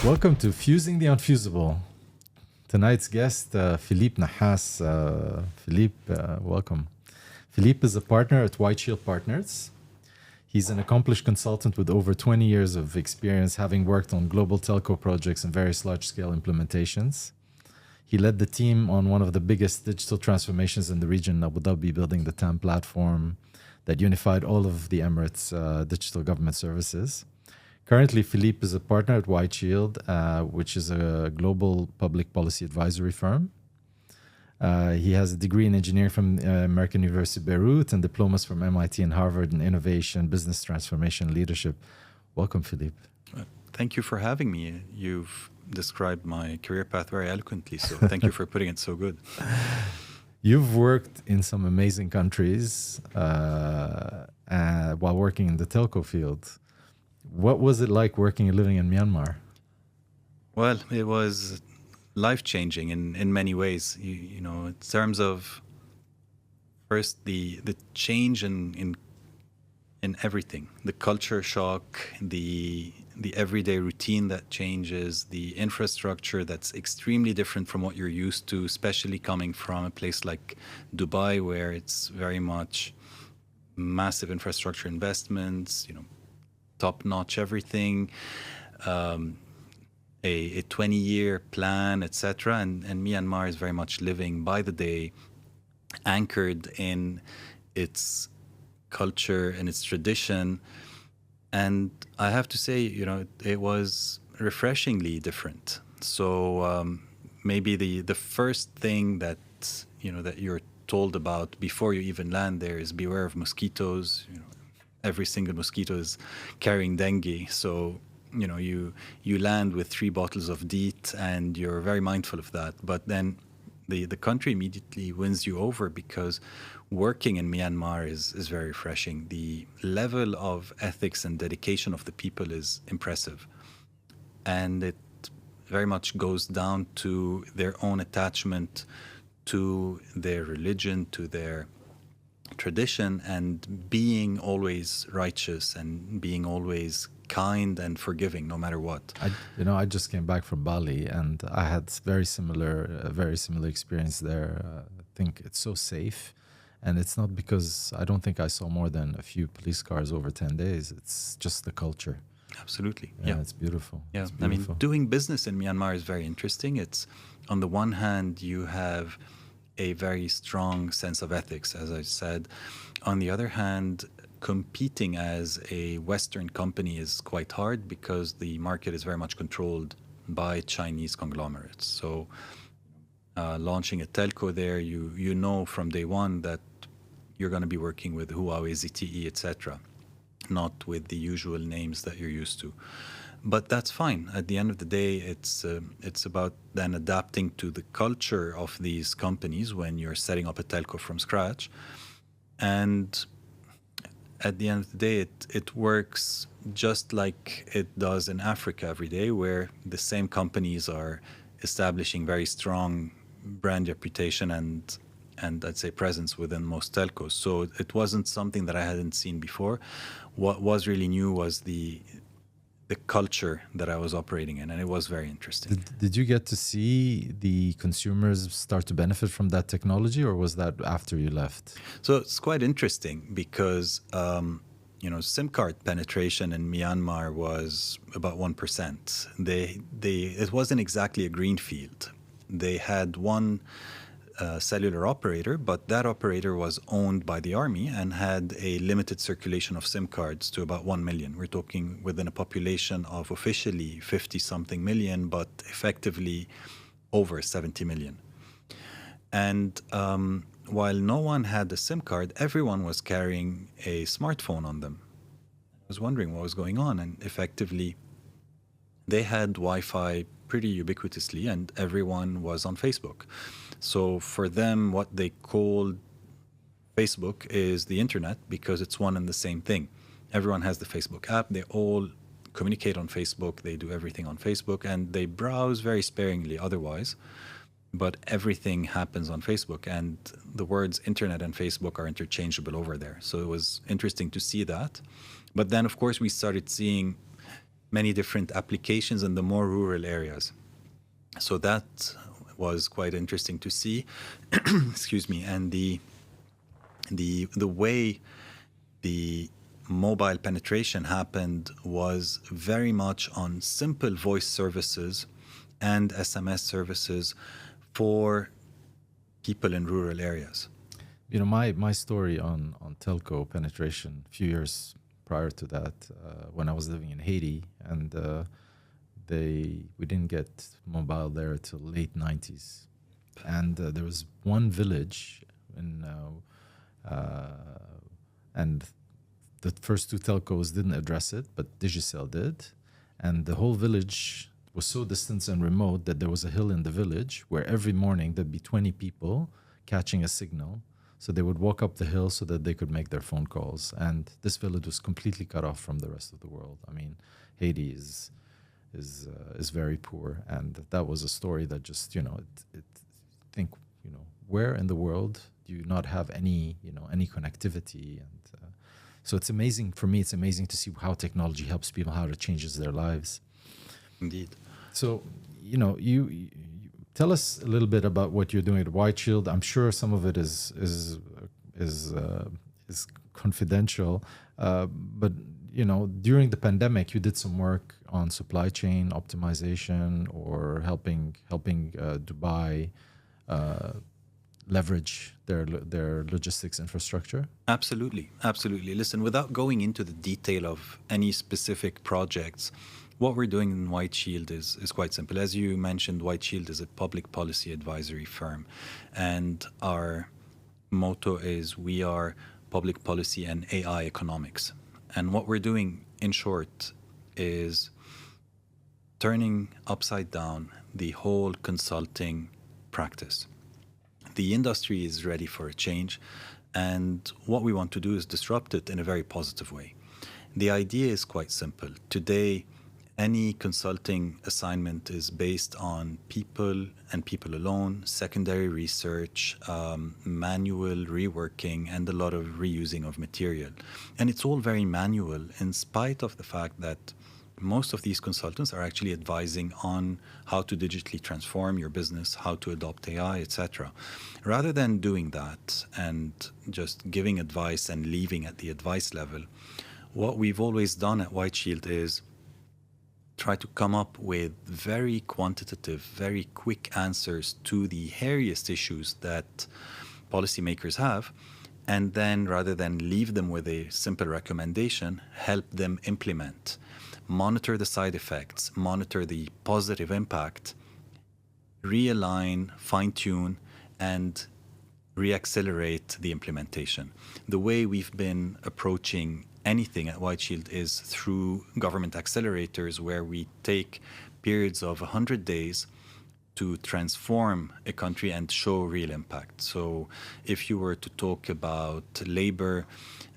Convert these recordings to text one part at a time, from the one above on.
Welcome to Fusing the Unfusable. Tonight's guest, Philippe Nahhas. Philippe, welcome. Philippe is a partner at White Shield Partners. He's an accomplished consultant with over 20 years of experience, having worked on global telco projects and various large-scale implementations. He led the team on one of the biggest digital transformations in the region in Abu Dhabi, building the TAM platform that unified all of the Emirates' digital government services. Currently, Philippe is a partner at White Shield, which is a global public policy advisory firm. He has a degree in engineering from American University Beirut and diplomas from MIT and Harvard in innovation, business transformation, leadership. Welcome, Philippe. Thank you for having me. You've described my career path very eloquently, so thank you for putting it so good. You've worked in some amazing countries while working in the telco field. What was it like working and living in Myanmar? Well, it was life-changing in many ways. You know, in terms of first the change in everything, the culture shock, the everyday routine that changes, the infrastructure that's extremely different from what you're used to, especially coming from a place like Dubai, where it's very much massive infrastructure investments, you know, top-notch everything, a 20-year plan, etc. And Myanmar is very much living by the day, anchored in its culture and its tradition. And I have to say, you know, it was refreshingly different. So maybe the first thing that, you know, that you're told about before you even land there is beware of mosquitoes. You know, every single mosquito is carrying dengue. So, you know, you land with 3 bottles of DEET and you're very mindful of that. But then the country immediately wins you over because working in Myanmar is very refreshing. The level of ethics and dedication of the people is impressive. And it very much goes down to their own attachment to their religion, to their tradition, and being always righteous and being always kind and forgiving no matter what. I just came back from Bali and I had very similar experience there. I think it's so safe, and it's not because I don't think I saw more than a few police cars over 10 days. It's just the culture. Absolutely. Yeah. It's beautiful. Yeah. It's beautiful. I mean, doing business in Myanmar is very interesting. It's, on the one hand, you have a very strong sense of ethics, as I said. On the other hand, competing as a Western company is quite hard because the market is very much controlled by Chinese conglomerates. So launching a telco there, you know from day one that you're going to be working with Huawei, ZTE, etc., not with the usual names that you're used to. But that's fine. At the end of the day, it's about then adapting to the culture of these companies when you're setting up a telco from scratch. And at the end of the day, it works just like it does in Africa every day, where the same companies are establishing very strong brand reputation and I'd say presence within most telcos. So it wasn't something that I hadn't seen before. What was really new was the culture that I was operating in, and it was very interesting. Did you get to see the consumers start to benefit from that technology, or was that after you left? So it's quite interesting because, you know, SIM card penetration in Myanmar was about 1%. It wasn't exactly a greenfield. They had one cellular operator, but that operator was owned by the army and had a limited circulation of SIM cards to about 1 million. We're talking within a population of officially 50-something million, but effectively over 70 million. And while no one had a SIM card, everyone was carrying a smartphone on them. I was wondering what was going on, and effectively they had Wi-Fi pretty ubiquitously and everyone was on Facebook. So for them, what they called Facebook is the internet because it's one and the same thing. Everyone has the Facebook app. They all communicate on Facebook. They do everything on Facebook and they browse very sparingly otherwise. But everything happens on Facebook, and the words internet and Facebook are interchangeable over there. So it was interesting to see that. But then, of course, we started seeing many different applications in the more rural areas. So that was quite interesting to see. Excuse me. And the way the mobile penetration happened was very much on simple voice services and SMS services for people in rural areas. You know, my story on telco penetration a few years prior to that, when I was living in Haiti, and we didn't get mobile there till late 90s, and there was one village in and the first two telcos didn't address it, but Digicel did, and the whole village was so distant and remote that there was a hill in the village where every morning there'd be 20 people catching a signal. So they would walk up the hill so that they could make their phone calls. And this village was completely cut off from the rest of the world. I mean, Haiti is very poor, and that was a story that just, you know, think, you know, where in the world do you not have any, you know, any connectivity? And so it's amazing for me. It's amazing to see how technology helps people, how it changes their lives. Indeed. So, you know, you tell us a little bit about what you're doing at White Shield. I'm sure some of it is confidential, but you know, during the pandemic, you did some work on supply chain optimization or helping Dubai leverage their logistics infrastructure. Absolutely. Listen, without going into the detail of any specific projects, what we're doing in White Shield is quite simple. As you mentioned, White Shield is a public policy advisory firm, and our motto is we are public policy and AI economics. And what we're doing, in short, is turning upside down the whole consulting practice. The industry is ready for a change, and what we want to do is disrupt it in a very positive way. The idea is quite simple. Today, any consulting assignment is based on people and people alone, secondary research, manual reworking, and a lot of reusing of material. And it's all very manual, in spite of the fact that most of these consultants are actually advising on how to digitally transform your business, how to adopt AI, etc. Rather than doing that and just giving advice and leaving at the advice level, what we've always done at White Shield is try to come up with very quantitative, very quick answers to the hairiest issues that policymakers have, and then rather than leave them with a simple recommendation, help them implement, monitor the side effects, monitor the positive impact, realign, fine-tune, and reaccelerate the implementation. The way we've been approaching anything at White Shield is through government accelerators, where we take periods of 100 days to transform a country and show real impact. So if you were to talk about labor,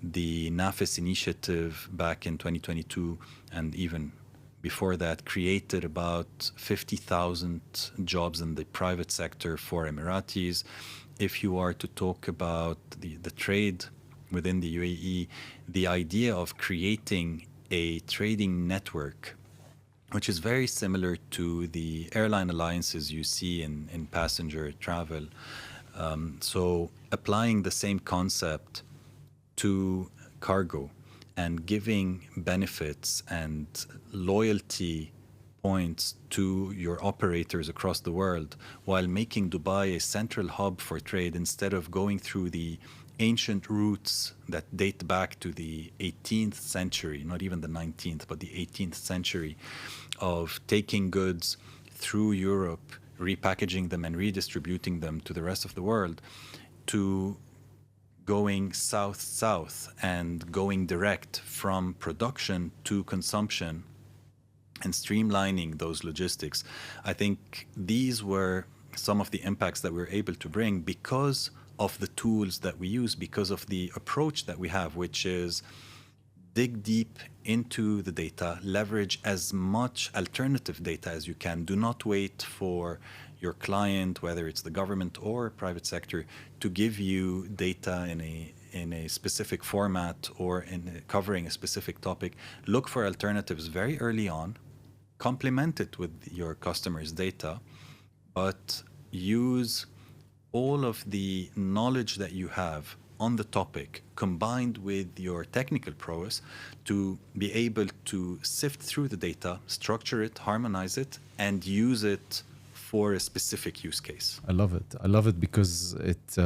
the Nahhas initiative back in 2022 and even before that created about 50,000 jobs in the private sector for Emiratis. If you are to talk about the trade within the UAE, the idea of creating a trading network, which is very similar to the airline alliances you see in passenger travel. So applying the same concept to cargo and giving benefits and loyalty points to your operators across the world, while making Dubai a central hub for trade instead of going through the ancient routes that date back to the 18th century, not even the 19th, but the 18th century, of taking goods through Europe, repackaging them and redistributing them to the rest of the world, to going south-south and going direct from production to consumption and streamlining those logistics. I think these were some of the impacts that we were able to bring because of the tools that we use, because of the approach that we have, which is dig deep into the data, leverage as much alternative data as you can. Do not wait for your client, whether it's the government or private sector, to give you data in a specific format or in covering a specific topic, look for alternatives very early on, complement it with your customers' data, but use all of the knowledge that you have on the topic combined with your technical prowess to be able to sift through the data, structure it, harmonize it, and use it for a specific use case. I love it. I love it because it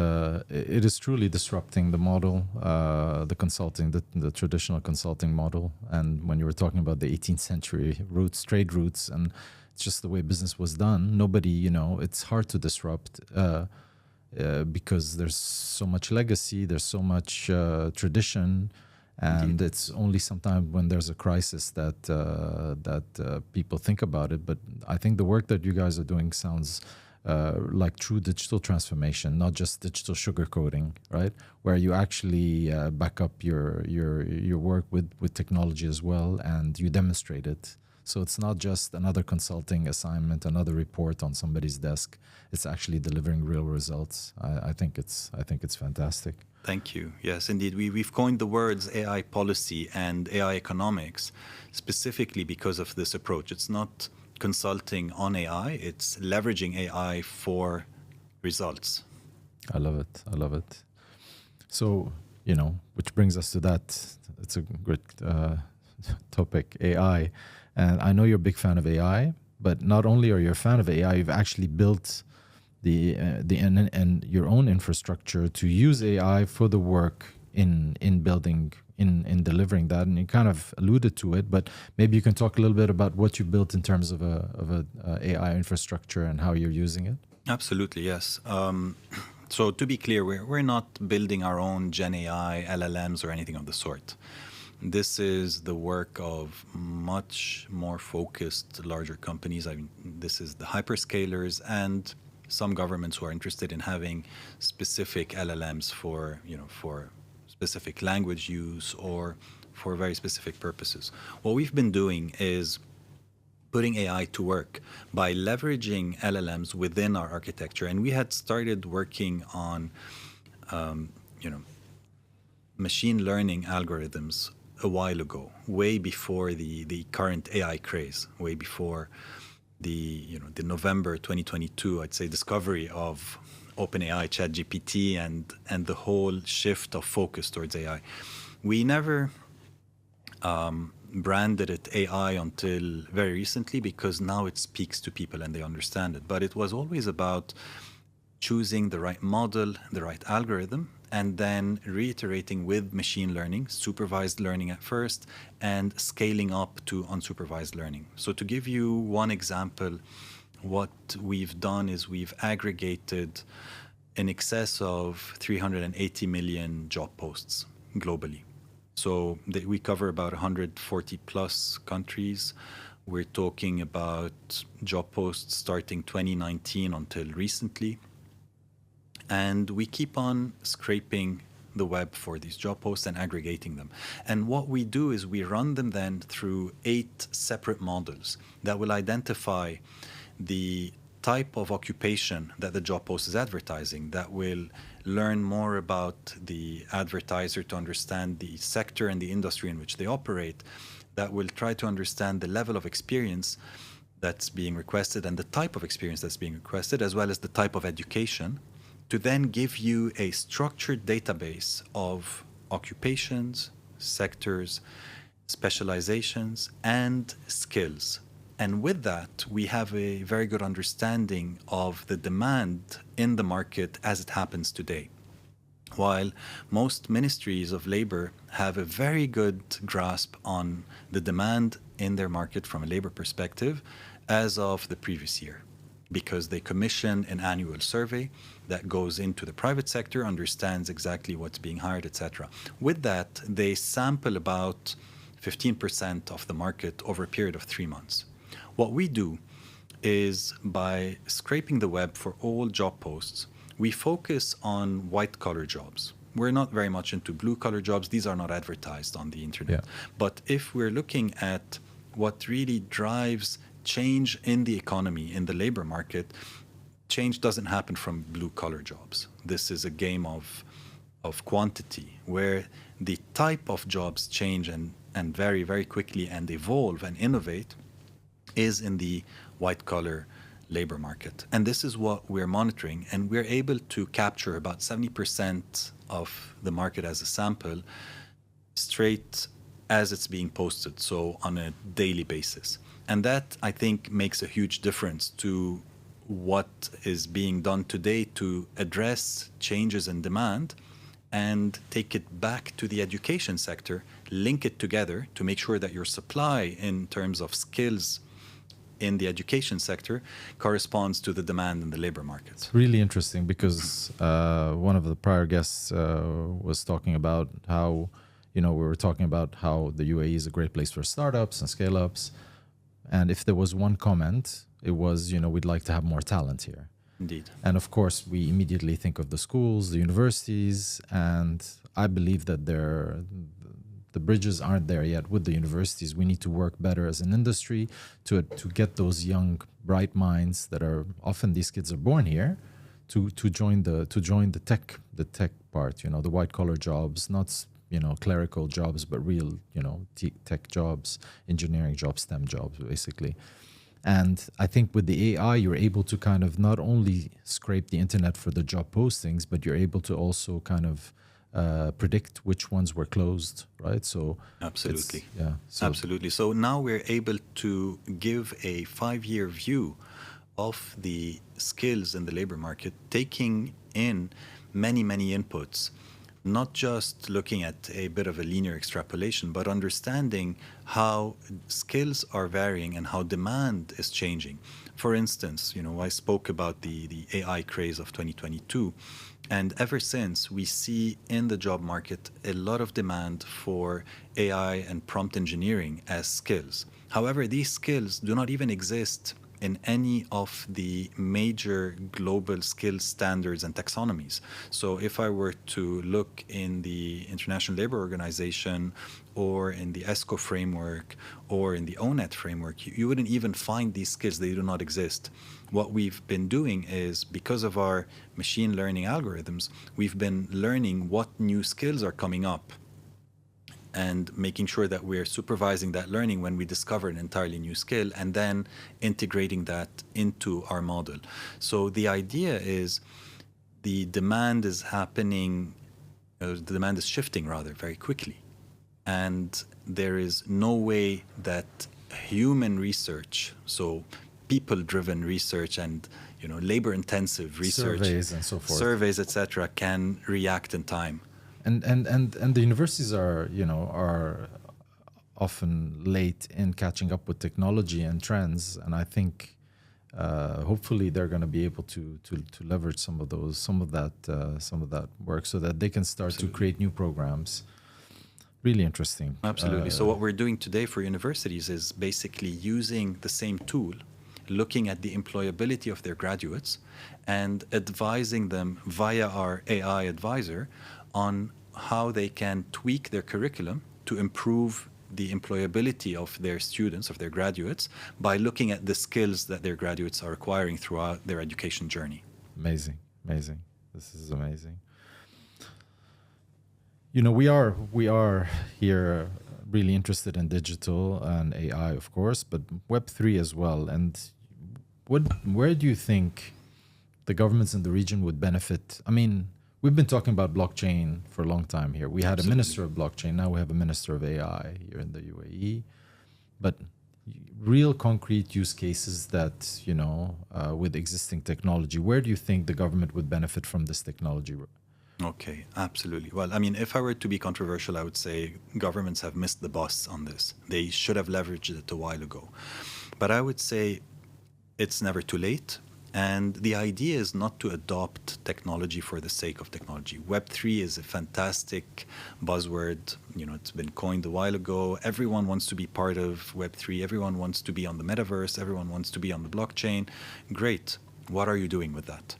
is truly disrupting the model, the consulting, the traditional consulting model. And when you were talking about the 18th century roots, trade routes, and it's just the way business was done. Nobody, it's hard to disrupt because there's so much legacy, there's so much tradition. And Indeed. it's only sometimes when there's a crisis that people think about it. But I think the work that you guys are doing sounds like true digital transformation, not just digital sugarcoating, right? Where you actually back up your work with technology as well, and you demonstrate it. So it's not just another consulting assignment, another report on somebody's desk. It's actually delivering real results. I think it's fantastic. Thank you. Yes, indeed. We've coined the words AI policy and AI economics specifically because of this approach. It's not consulting on AI, it's leveraging AI for results. I love it. I love it. So, which brings us to that. It's a great topic, AI. And I know you're a big fan of AI, but not only are you a fan of AI, you've actually built and your own infrastructure to use AI for the work in building, in delivering that. And you kind of alluded to it, but maybe you can talk a little bit about what you built in terms of a AI infrastructure and how you're using it. Absolutely, yes. So to be clear, we're not building our own Gen AI, LLMs, or anything of the sort. This is the work of much more focused, larger companies. I mean, this is the hyperscalers and some governments who are interested in having specific LLMs for specific language use or for very specific purposes. What we've been doing is putting AI to work by leveraging LLMs within our architecture. And we had started working on, machine learning algorithms a while ago, way before the current AI craze, way before the November 2022, I'd say, discovery of OpenAI, ChatGPT, and the whole shift of focus towards AI. We never branded it AI until very recently because now it speaks to people and they understand it. But it was always about choosing the right model, the right algorithm, and then reiterating with machine learning, supervised learning at first, and scaling up to unsupervised learning. So to give you one example, what we've done is we've aggregated in excess of 380 million job posts globally. So we cover about 140 plus countries. We're talking about job posts starting 2019 until recently. And we keep on scraping the web for these job posts and aggregating them. And what we do is we run them then through 8 separate models that will identify the type of occupation that the job post is advertising, that will learn more about the advertiser to understand the sector and the industry in which they operate, that will try to understand the level of experience that's being requested and the type of experience that's being requested, as well as the type of education, to then give you a structured database of occupations, sectors, specializations, and skills. And with that, we have a very good understanding of the demand in the market as it happens today. While most ministries of labor have a very good grasp on the demand in their market from a labor perspective as of the previous year, because they commission an annual survey that goes into the private sector, understands exactly what's being hired, etc. With that, they sample about 15% of the market over a period of 3 months. What we do is, by scraping the web for all job posts, we focus on white-collar jobs. We're not very much into blue-collar jobs. These are not advertised on the internet. Yeah. But if we're looking at what really drives change in the economy, in the labor market, change doesn't happen from blue-collar jobs. This is a game of of quantity, where the type of jobs change and vary very quickly and evolve and innovate, is in the white collar labor market. And this is what we're monitoring. And we're able to capture about 70% of the market as a sample straight as it's being posted, so on a daily basis. And that, I think, makes a huge difference to what is being done today to address changes in demand and take it back to the education sector, link it together to make sure that your supply in terms of skills in the education sector corresponds to the demand in the labor market. It's really interesting because one of the prior guests was talking about how, we were talking about how the UAE is a great place for startups and scale-ups. And if there was one comment, it was, we'd like to have more talent here. Indeed. And of course, we immediately think of the schools, the universities, and I believe that the bridges aren't there yet with the universities. We need to work better as an industry to get those young, bright minds that are often, these kids are born here, to join the tech part. The white collar jobs, not clerical jobs, but real tech jobs, engineering jobs, STEM jobs, basically. And I think with the AI, you're able to kind of not only scrape the internet for the job postings, but you're able to also kind of predict which ones were closed, right? So absolutely, absolutely. So now we're able to give a 5-year view of the skills in the labor market, taking in many inputs, not just looking at a bit of a linear extrapolation, but understanding how skills are varying and how demand is changing. For instance, I spoke about the AI craze of 2022. And ever since, we see in the job market a lot of demand for AI and prompt engineering as skills. However, these skills do not even exist in any of the major global skills standards and taxonomies. So if I were to look in the International Labour Organization or in the ESCO framework or in the ONET framework, you wouldn't even find these skills. They do not exist. What we've been doing is, because of our machine learning algorithms, we've been learning what new skills are coming up and making sure that we're supervising that learning when we discover an entirely new skill, and then integrating that into our model. So the idea is the demand is shifting rather very quickly. And there is no way that human research, so people-driven research and labor-intensive research, surveys and so forth, surveys, etc., can react in time. And the universities are often late in catching up with technology and trends, and I think hopefully they're going to be able to leverage some of that work so that they can start to create new programs. Really interesting. Absolutely. So what we're doing today for universities is basically using the same tool, looking at the employability of their graduates and advising them via our AI advisor on how they can tweak their curriculum to improve the employability of their students, of their graduates, by looking at the skills that their graduates are acquiring throughout their education journey. Amazing. This is amazing. We are here really interested in digital and AI, of course, but Web3 as well. And where do you think the governments in the region would benefit? I mean, we've been talking about blockchain for a long time here. We had a minister of blockchain. Now we have a minister of AI here in the UAE. But real concrete use cases that, with existing technology, where do you think the government would benefit from this technology? Okay, absolutely. Well, I mean, if I were to be controversial, I would say governments have missed the bus on this. They should have leveraged it a while ago. But I would say it's never too late. And the idea is not to adopt technology for the sake of technology. Web3 is a fantastic buzzword. It's been coined a while ago. Everyone wants to be part of Web3. Everyone wants to be on the metaverse. Everyone wants to be on the blockchain. Great. What are you doing with that?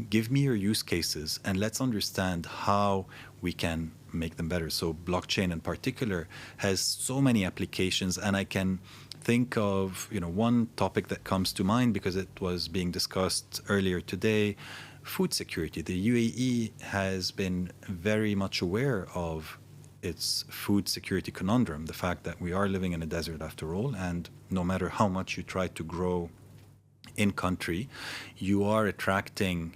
Give me your use cases and let's understand how we can make them better. So blockchain in particular has so many applications, and I can think of one topic that comes to mind because it was being discussed earlier today food security. The UAE has been very much aware of its food security conundrum, the fact that we are living in a desert after all, and no matter how much you try to grow in country, you are attracting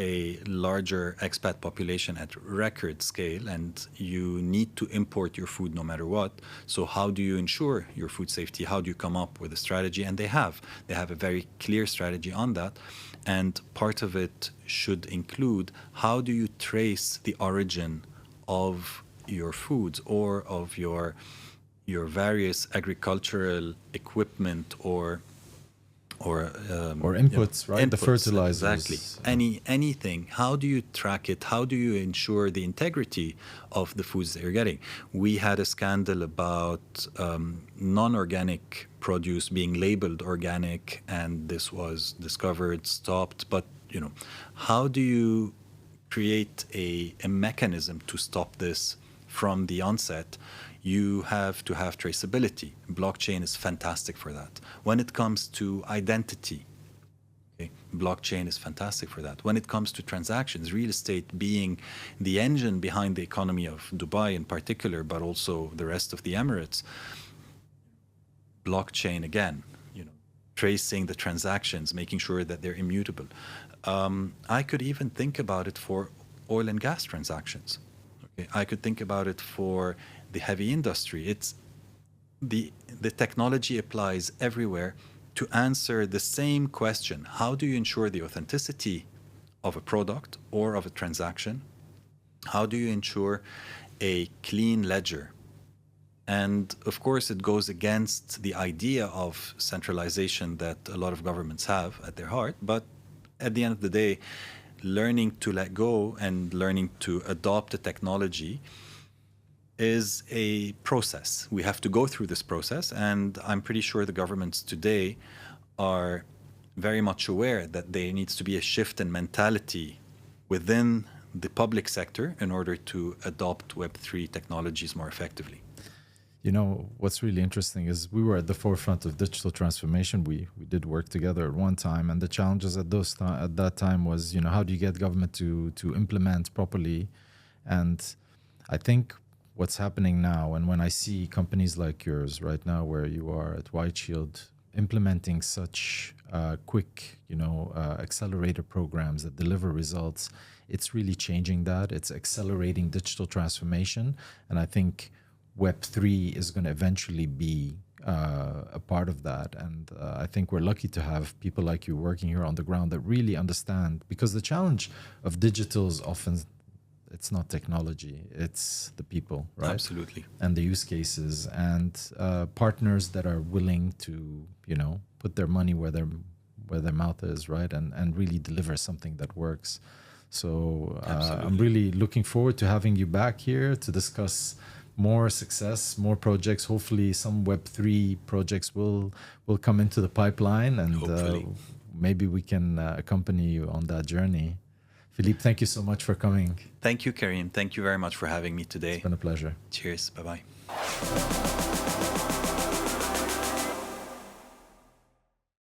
a larger expat population at record scale, and you need to import your food no matter what. So how do you ensure your food safety? How do you come up with a strategy? And they have a very clear strategy on that. And part of it should include, how do you trace the origin of your foods or of your various agricultural equipment or inputs, right? Inputs, The fertilizers. Exactly. Anything. How do you track it? How do you ensure the integrity of the foods that you're getting? We had a scandal about non-organic produce being labeled organic, and this was discovered, stopped. But how do you create a mechanism to stop this from the onset? You have to have traceability. Blockchain is fantastic for that. When it comes to identity, blockchain is fantastic for that. When it comes to transactions, real estate being the engine behind the economy of Dubai in particular, but also the rest of the Emirates, blockchain again, tracing the transactions, making sure that they're immutable. I could even think about it for oil and gas transactions. I could think about it for the heavy industry. It's the technology applies everywhere to answer the same question. How do you ensure the authenticity of a product or of a transaction? How do you ensure a clean ledger? And of course, it goes against the idea of centralization that a lot of governments have at their heart. But at the end of the day, learning to let go and learning to adopt the technology is a process. We have to go through this process, and I'm pretty sure the governments today are very much aware that there needs to be a shift in mentality within the public sector in order to adopt Web3 technologies more effectively. What's really interesting is we were at the forefront of digital transformation. We did work together at one time, and the challenges at that time was, how do you get government to implement properly? And I think what's happening now, and when I see companies like yours right now, where you are at White Shield, implementing such quick, accelerator programs that deliver results, it's really changing that. It's accelerating digital transformation, and I think Web3 is going to eventually be a part of that. And I think we're lucky to have people like you working here on the ground that really understand, because the challenge of digital is often, it's not technology, it's the people, right? Absolutely. And the use cases, and partners that are willing to, put their money where their mouth is, right? And really deliver something that works. So I'm really looking forward to having you back here to discuss more success, more projects. Hopefully some Web3 projects will come into the pipeline, and maybe we can accompany you on that journey. Philippe, thank you so much for coming. Thank you, Karim. Thank you very much for having me today. It's been a pleasure. Cheers. Bye-bye.